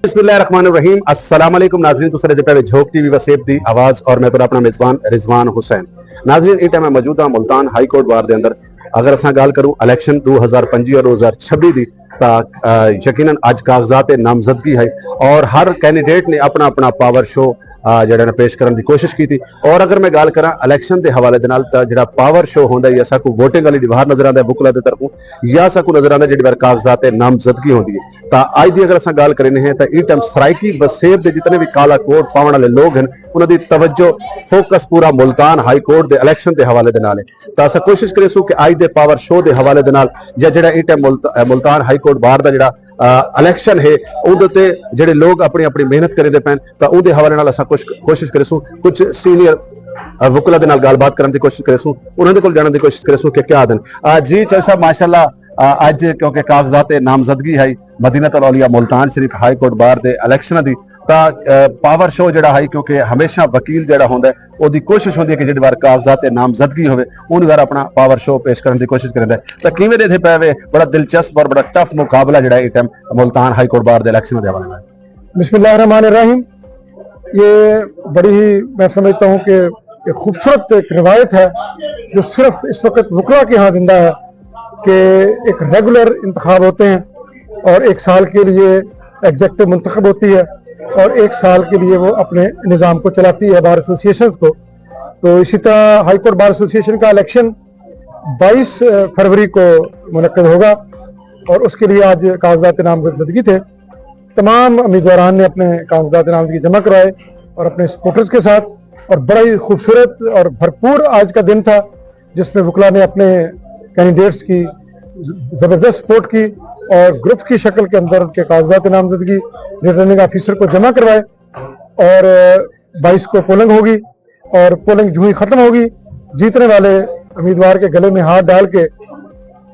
बिस्मिल्लाहिर्रहमानिर्रहीम अस्सलाम वालेकुम नाज़रीन तुसां दे पे झोंक टीवी वसेब दी आवाज़ और मैं अपना मेज़बान रिजवान हुसैन। नाज़रीन इस टाइम मौजूद हाँ मुल्तान हाई कोर्ट बार दे अंदर। अगर असां गाल करूं इलेक्शन 2025 और 2026 दी यकीनन अज कागजात नामजदगी है और हर कैंडिडेट ने अपना अपना पावर शो ਜਿਹੜਾ पेश करने की कोशिश की थी। और अगर मैं गाल करा इलेक्शन के हवाले दे नाल तां जिहड़ा पावर शो होंदा है साकू वोटिंग वाली बाहर नजर आता है बुकला के तरफों या साकू नजर आता है जी कागजात नामजदगी होती है। तो अज की अगर असां गाल करें हैं तो इस टाइम सराइकी वसेब के जितने भी काला कोट पावन वाले लोग हैं उन्होंने तवज्जो फोकस पूरा मुल्तान हाई कोर्ट के इलेक्शन के हवाले दे नाल है। तो असां कोशिश करें कि अज के पावर शो के हवाले दे नाल या जिहड़ा इस टाइम मुल्तान हाई कोर्ट बाहर का जिहड़ा इलेक्शन है उहदे जेडे लोग अपनी अपनी मेहनत करेंदे पैन तो उहदे हवाले नाल असां कोशिश करेसूं कुछ सीनियर वकुला दे नाल गलबात करने की कोशिश करेसूं उन्होंने को जानने की कोशिश करेसूं कि क्या दिन जी चल साहब माशाल्लाह अज क्योंकि कागजात नामजदगी है Madinatul Auliya Multan Sharif high court bar दे इलेक्शन दी पावर शो जड़ा है क्योंकि हमेशा वकील जड़ा होंदा है ओदी कोशिश होंदी है कि जिहड़ी बार कागजात नामजदगी होवे उन बार अपना पावर शो पेश करने की कोशिश करदा है। तो किवें दे पे बड़ा दिलचस्प और बड़ा टफ मुकाबला जड़ा इस time Multan high court bar दे इलेक्शन दे हवाले नाल। बिस्मिल्लाहिर्रहमानिर्रहीम। ये बड़ी ही मैं समझता हूँ कि एक खूबसूरत एक रिवायत है जो सिर्फ इस वक्त वकला के यहाँ जिंदा है कि एक रेगुलर इंतखाब होते हैं और एक साल के लिए एग्जेक्टिव मुंतखब होती है और एक साल के लिए वो अपने निज़ाम को चलाती है बार एसोसिएशन को। तो इसी तरह हाई कोर्ट बार एसोसिएशन का इलेक्शन 22 फरवरी को मुनक्किद होगा और उसके लिए आज कागजात नामजदगी थे। तमाम उम्मीदवारान ने अपने कागजात नामजदगी जमा करवाए और अपने सपोर्टर्स के साथ और बड़ा ही खूबसूरत और भरपूर आज का दिन था जिसमें वकला ने अपने कैंडिडेट्स की ज़बरदस्त सपोर्ट की और ग्रुप की शक्ल के अंदर उनके कागजात नामजदगी रिटर्निंग ऑफिसर को जमा करवाए और 22 को पोलिंग होगी और पोलिंग जो ही खत्म होगी जीतने वाले उम्मीदवार के गले में हाथ डाल के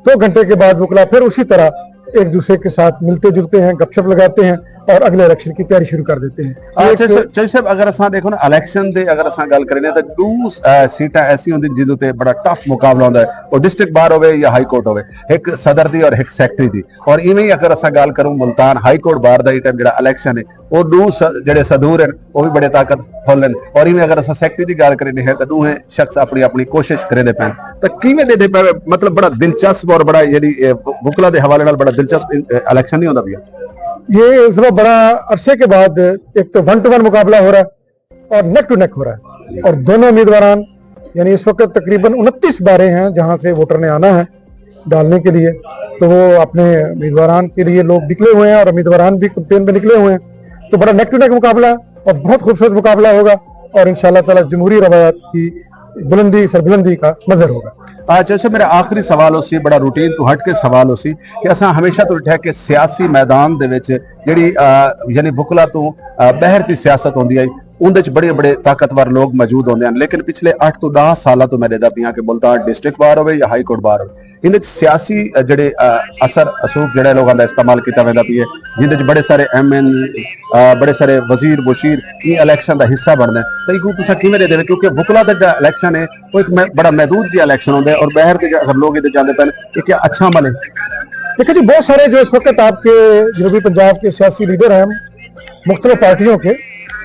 2 घंटे के बाद वकला फिर उसी तरह एक दूसरे के साथ मिलते जुलते हैं, गपशप लगाते हैं और अगले इलेक्शन की तैयारी शुरू कर देते हैं। चल साहब अगर असां देखो ना इलेक्शन दे अगर असां गल करें तो 2 सीटां ऐसी होंदी जिदों ते बड़ा टफ मुकाबला होंदा है और डिस्ट्रिक्ट बार होवे या हाई कोर्ट होवे एक सदर दी और एक सैकटरी दी। और इवें ही अगर असां गल करूं मुल्तान हाई कोर्ट बार दा टाइम जिहड़ा इलेक्शन है वो 2 जिहड़े सदूर हैं वो भी बड़े ताकतफुल हैं और इवें अगर असां सैकटरी दी गल करें है तो दोवें शख्स अपनी अपनी कोशिश करेंदे पैन तो किवें दे पे मतलब बड़ा दिलचस्प और बड़ा यानी वकला दे हवाले नाल बड़ा दिलचस्प इलेक्शन नहीं होता भैया। ये इस वक्त बड़ा अरसे के बाद एक तो 1-to-1 मुकाबला हो रहा है और नेक टू नेक हो रहा है और दोनों उम्मीदवारान यानी इस वक्त तकरीबन 29 बारें हैं जहां से वोटर ने आना है डालने के लिए। तो वो अपने उम्मीदवारान के लिए लोग निकले हुए हैं और उम्मीदवारान भी कैंपेन में निकले हुए हैं। तो बड़ा नेक टू नेक मुकाबला और बहुत खूबसूरत मुकाबला होगा और इंशाअल्लाह ताला जमहूरी रवायत की बुलंदी सरबुलंदी का मजर होगा। अच्छा मेरा आखिरी सवाल उसी बड़ा रूटीन तो हट के सवाल उसी कि असा हमेशा तो उठा कि सियासी मैदान दे विच जिहड़ी यानी वकला तो बहर की सियासत होंदी है उनदे च बड़े बड़े ताकतवर लोग मौजूद होंदे हैं लेकिन पिछले 8 तो 10 साल तो मैं देखदा पिया कि मुल्तान डिस्ट्रिक्ट बार होवे या हाई कोर्ट बार होवे इन सियासी जिहड़े असर असूब जिहड़े लोगों का इस्तेमाल किया वेंदा पिया जिंदे च बड़े सारे MN बड़े सारे वजीर मुशीर ये इलेक्शन का हिस्सा बनते हैं। तो इको तुसां किवें दे देवे क्योंकि वकला दा इलेक्शन है वो एक बड़ा महदूद जिहा इलेक्शन होंदा है और बहर के अगर लोग इधर जाते पैन कि क्या अच्छा अमल है। देखिए जी बहुत सारे जो इस वक्त आपके जनूबी पंजाब के सियासी लीडर हैं मुख्तलिफ पार्टियों के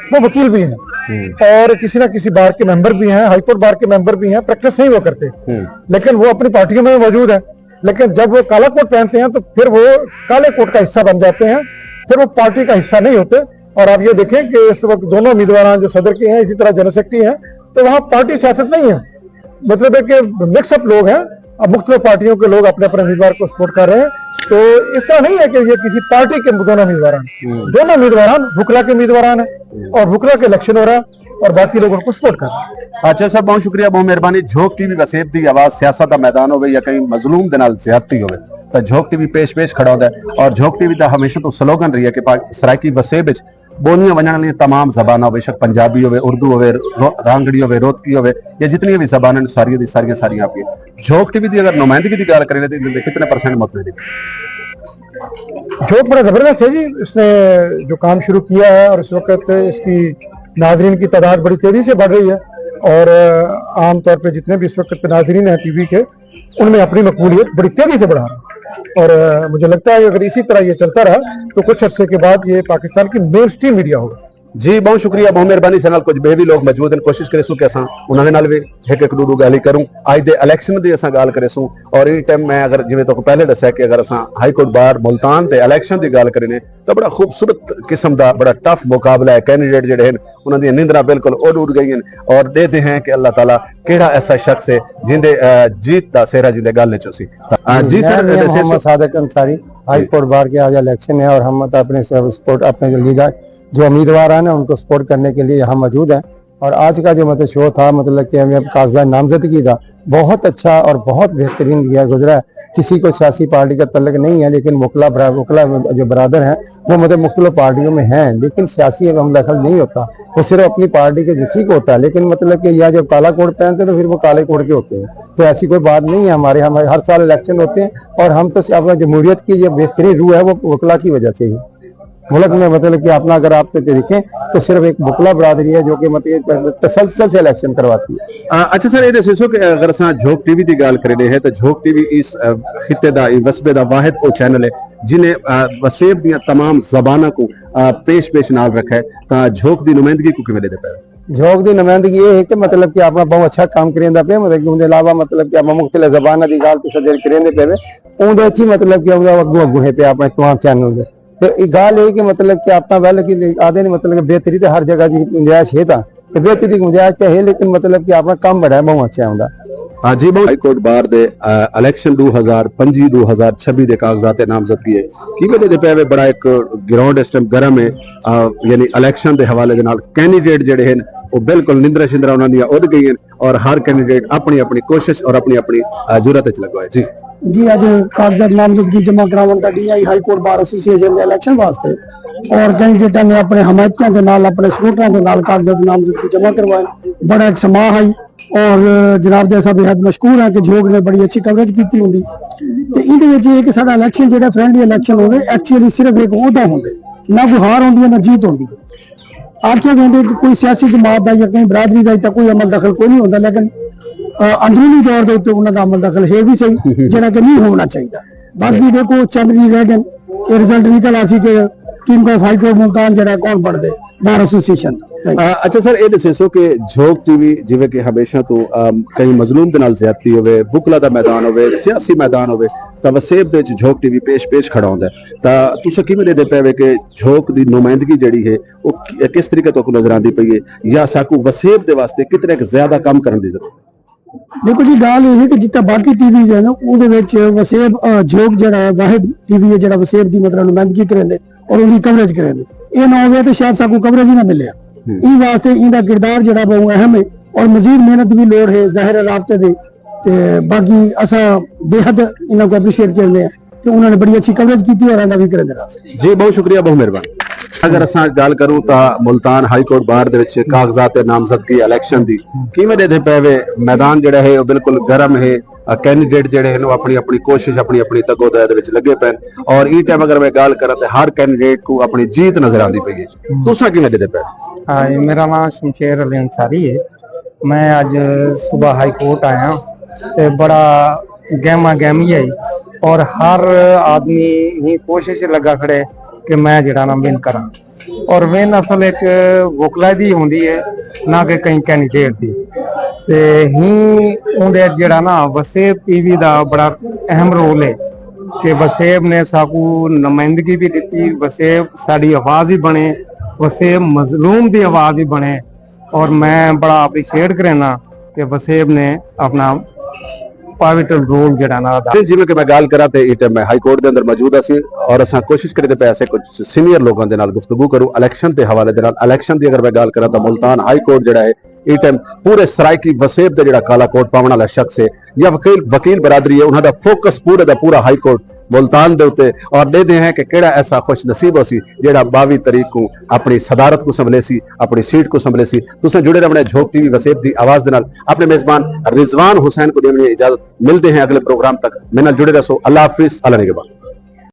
वो वकील भी हैं और किसी ना किसी बार के मेंबर भी हैं, हाईकोर्ट बार के मेंबर भी हैं। प्रैक्टिस नहीं वो करते लेकिन वो अपनी पार्टियों में मौजूद है। लेकिन जब वो काला कोट पहनते हैं तो फिर वो काले कोट का हिस्सा बन जाते हैं, फिर वो पार्टी का हिस्सा नहीं होते। और आप ये देखें कि इस वक्त दोनों उम्मीदवार जो सदर के हैं इसी तरह जनरल सेक्रेटरी हैं तो वहाँ पार्टी सियासत नहीं है, मतलब है कि मिक्सअप लोग हैं। अब मुख्तलिफ पार्टियों के लोग अपने अपने उम्मीदवार को सपोर्ट कर रहे हैं। तो इस तरह नहीं है कि ये किसी पार्टी के दोनों उम्मीदवार वकला के उम्मीदवार हैं और वकला के इलेक्शन हो रहा है और बाकी लोगों को सपोर्ट कर रहे हैं। अच्छा सर बहुत शुक्रिया बहुत मेहरबानी। झोंक टीवी वसेब दी आवाज सियासत का मैदान हो या कहीं मजलूम दे नाल ज्यादती हो तो झोंक टीवी पेश खड़ा होता है और झोंक टीवी का हमेशा तो स्लोगन रही है कि सराइकी वसेब बोलियां वजन वाली तमाम जबान हो बेशक पंजाबी हो उर्दू हो रांगड़ी हो रोहतकी हो या जितनी भी जबान सारी आपकी झोंक टीवी की अगर नुमाइंदगी की गल करें तो कितने % मुतमिन? झोंक बड़ा जबरदस्त है जी। इसने जो काम शुरू किया है और इस वक्त इसकी नाजरीन की तादाद बड़ी तेजी से बढ़ रही है और आम तौर पर जितने भी इस वक्त नाजरीन हैं टीवी के उनमें अपनी मकबूलियत बड़ी तेजी से बढ़ा रहा है। और मुझे लगता है कि अगर इसी तरह ये चलता रहा तो कुछ अरसे के बाद ये पाकिस्तान की मेन स्ट्रीम मीडिया होगा। जी बहुत शुक्रिया, बहुत मेहरबानी। से कुछ बे भी लोग मौजूद हैं, कोशिश करे कि असां उन्होंने नाल भी एक एक डू गाली करूं। अज दे इलेक्शन की असां गाल करे सूं और इन टाइम मैं अगर जिवें तो पहले दस्या कि अगर असां हाई कोर्ट बार मुल्तान के इलेक्शन की गाल करें तो बड़ा खूबसूरत किस्म का बड़ा टफ मुकाबला है। कैंडीडेट जिहड़े हैं उन्होंने नींदरा बिल्कुल उड़ गई हैं और देखते हैं कि अल्लाह ताला केड़ा ऐसा शख्स है जिंदे जीत का सेहरा जिंदे गल च सी। जी sir, Mohammad Sadiq Ansari, high court bar के आज इलेक्शन है और हम अपने सपोर्ट अपने जो लीडर जो उम्मीदवार हैं ना उनको सपोर्ट करने के लिए यहाँ मौजूद हैं। और आज का जो मतलब शो था मतलब कि हमें कागजात नामजदगी का बहुत अच्छा और बहुत बेहतरीन गया गुजरा है। किसी को सियासी पार्टी का तल्लक नहीं है, लेकिन वकला जो बरादर हैं वो मतलब मुख्तलिफ पार्टियों में हैं, लेकिन सियासी हम दखल नहीं होता, वो सिर्फ अपनी पार्टी के ठीक होता है। लेकिन मतलब कि यह जब काला कोट पहनते हैं तो फिर वो काले कोट के होते हैं, तो ऐसी कोई बात नहीं है। हमारे हर साल इलेक्शन होते हैं और हम तो अपना जमहूरियत की जो बेहतरीन रूह है वो वकला की वजह से ही मुल्क में मतलब कि अपना अगर आप देखें तो सिर्फ एक वकला बरादरी है जो कि मतलब तसलसल से इलेक्शन करवाती है। अच्छा सर, ये दसो कि अगर असां झोंक टीवी की गाल करें है तो झोंक टीवी इस खिते का वस्बे का वाहिद वो चैनल है जिन्हें वसेब दी तमाम जबाना को पेश नाल रखा है, तो झोंक की नुमाइंदगी को किवें देते पे? झोंक की नुमाइंदगी ये है कि मतलब कि अपना बहुत अच्छा काम करेंदा पे, मतलब कि उनके अलावा मतलब कि आप मुख्तलिफ जबाना की गाल तो सदर करेंदे पे उनदे अच्छी मतलब कि अगू है पे अपने तमाम चैनल दे। तो एक गाल है कि मतलब कि अपना वैल की आदे ने मतलब बेहतरी तो हर जगह की गुंजाइश है, तो बेहतरी की गुंजाइश तो है, लेकिन मतलब कि अपना काम बड़ा है बहुत अच्छा होंदा। जी बहुत हाई कोर्ट बार दे इलेक्शन 2025-2026 के कागजात नामजदगी है कि दे पे बड़ा एक ग्राउंड इस टाइम गर्म है, यानी इलेक्शन के हवाले दे नाल कैंडीडेट जिहड़े हैं वो बिल्कुल निंदरा शिंदरा उन्होंने उड़ गई हैं और हर कैंडीडेट अपनी अपनी कोशिश और अपनी अपनी जरूरत च लगा है। जी अज कागजात नामजदगी जमा करावन दा DI हाई कोर्ट बार एसोसीएशन दे इलेक्शन वास्ते और कैंडिडेटां ने अपने हमायतियां दे नाल अपने सपोर्टरां दे नाल कागजात नामजदगी जमा करवाए। बड़ा एक समाह है और जनाब जैसा बेहद मशहूर है कि झोंक ने बड़ी अच्छी कवरेज की होंगी। तो इहदे विच ये कि साडा इलेक्शन जेड़ा फ्रेंडली इलेक्शन होवे एक्चुअली सिर्फ एक ओहदा होंदे, ना कोई हार होंदी है ना जीत होंदी है। आखिया कहते कि कोई सियासी जमात का या कहीं बरादरी का इतना कोई अमल दखल कोई नहीं होता, लेकिन अंदरूनी तौर के उत्ते उन्होंने अमल दखल है भी सही जरा कि नहीं होना चाहिए। बाकी देखो चंद नहीं रह गए, रिजल्ट निकल आसी कि king of high court Multan जरा कौन बढ़ दे बार एसोसिएशन। अच्छा सर, ये दसो कि झोंक टीवी जिवें कि हमेशा तो कई मजलूम दे नाल ज्यादती होवे, बुकला दा मैदान होवे, सियासी मैदान होवे, तो वसेब दे झोंक टीवी पेश खड़ा होंदा है। तो तुसीं किवें दे पे कि झोंक दी नुमाइंदगी जिहड़ी है वो किस तरीके तो नजर आंदी पई है या साकू वसेब दे वास्ते कितने ज्यादा काम करन दी जरूरत? देखो जी गल ये है कि जितना बाकी टीवी है ना उहदे विच वसेब झोंक जिहड़ा है वाहिद टीवी है जिहड़ा वसेब दी मतलब नुमाइंदगी करेंदे और उनकी कवरेज करेंदे। ये ना होवे तो शायद साकू कवरेज ही ना मिले। इस वास्ते इनका किरदार जिहड़ा बहुत अहम है और मजीद मेहनत भी लोड़ है ज़ाहिर राबते दे। बाकी असा बेहद इन्हों को अप्रीशिएट करते हैं कि उन्होंने बड़ी अच्छी कवरेज की और आना भी करेंगे। जी बहुत शुक्रिया, बहुत मेहरबानी। अगर असां गल करूं तो मुल्तान हाई कोर्ट बार दे विच कागजात नामजदगी इलेक्शन दी किवें दे पे मैदान जिहड़ा है वो बिल्कुल गर्म है, कैंडीडेट जिहड़े हैं अपनी अपनी कोशिश अपनी अपनी तगोदय दे विच लगे पे और ई टाइम अगर मैं गल करा तो हर कैंडीडेट को अपनी जीत नजर आंदी पई है। तुसां किवें दे पे? हाँ, मेरा नाम शमशेर अली अंसारी है। मैं आज सुबह हाई कोर्ट आया तो बड़ा गहमा गहमी है और हर आदमी ही कोशिश लगा खड़े कि मैं जरा ना विन करा और विन असल वकला दी होंदी है ना कि कहीं कैंडीडेट दी। ते ही उंदे जरा ना वसेब टीवी दा बड़ा अहम रोल है कि वसेब ने साकू नुमाइंदगी भी दी, वसेब साड़ी आवाज ही बने, वसेब मजलूम की आवाज भी बने और मैं बड़ा अप्रीशिएट करना कि वसेब ने अपना पाविटल रोल जड़ा ना अदा। जिवें कि मैं गल करा ते इस टाइम मैं हाई कोर्ट के अंदर मौजूद सी और असां कोशिश करते पे ऐसे कुछ सीनियर लोगों के नाल गुफ्तगू करूं इलेक्शन के हवाले दे नाल। इलेक्शन की अगर मैं गल करा तो मुल्तान हाई कोर्ट जिहड़ा है इस टाइम पूरे सरायकी वसेब दे जिहड़ा काला कोट पावन वाला शख्स है या वकील बरादरी है उन्होंने फोकस पूरे दा पूरा हाई कोर्ट मुल्तान दे उत्ते और दे हैं कि केड़ा ऐसा खुश नसीब सी जेड़ा 22 तारीख को अपनी सदारत को संभले सी, अपनी सीट को संभले सी। तुसें जुड़े रहने झोंक टीवी वसेब दी आवाज दे नाल। अपने मेजबान रिजवान हुसैन को देने इजाजत, मिलते हैं अगले प्रोग्राम तक। मेरे नाल जुड़े रहो। अल्लाह हाफिज, अल्लाह निगहबान।